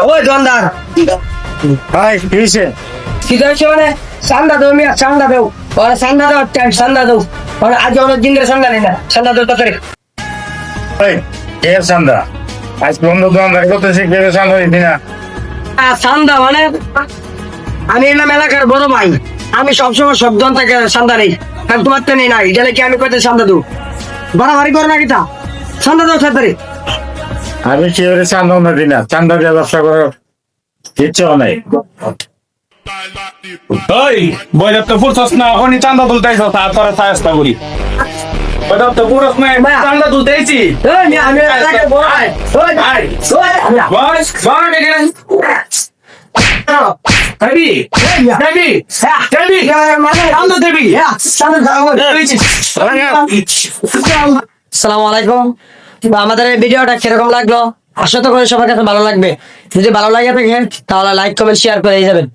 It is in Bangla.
ওই দোকানদার ভাই কি হয়েছে? কি হয়েছে মানে চান্দা দেও মিয়া চান্দা দেও ওরা চান্দা দাও চান্দা দেও ওরা আজ অনেক দিন ধরে চান্দা নেই না চান্দা দেও তাড়াতাড়ি ভাই কে চান্দা আজ বন্ধ দোকানদার করতেছে কে চান্দা দিবি না? চান্দা মানে আমি এলাম এলাকার বড় ভাই আমি সবসময় সব দোকানটাকে চান্দা নেই কারণ তোমার তো নেই না এটা কি আমি কত চান্দা দেবো বাড়াবাড়ি করে না কিতা চান্দা দাও তাড়াতাড়ি আমি কি করে চান্দা না দিই না? চান্দা দিয়ে ব্যবসা করার ইচ্ছা নাই। ওই বইটা তো ফুরছস না হনি চান্দা তুলতেইছ তারপরে সায়স্তা করি বইটা তো পুরস না চান্দা তুলতেইছি এই মিয়া আমি এলাকার বড় ভাই ওই ভাই বস বস দেখেন দেবি দেবি দেবি চান্দা দেবি আসসালামু আলাইকুম আমাদের এই ভিডিওটা কিরকম লাগলো আশা তো করি সবার কাছে ভালো লাগবে যদি ভালো লাগে থাকে তাহলে লাইক কমেন্ট শেয়ার করে যাবেন।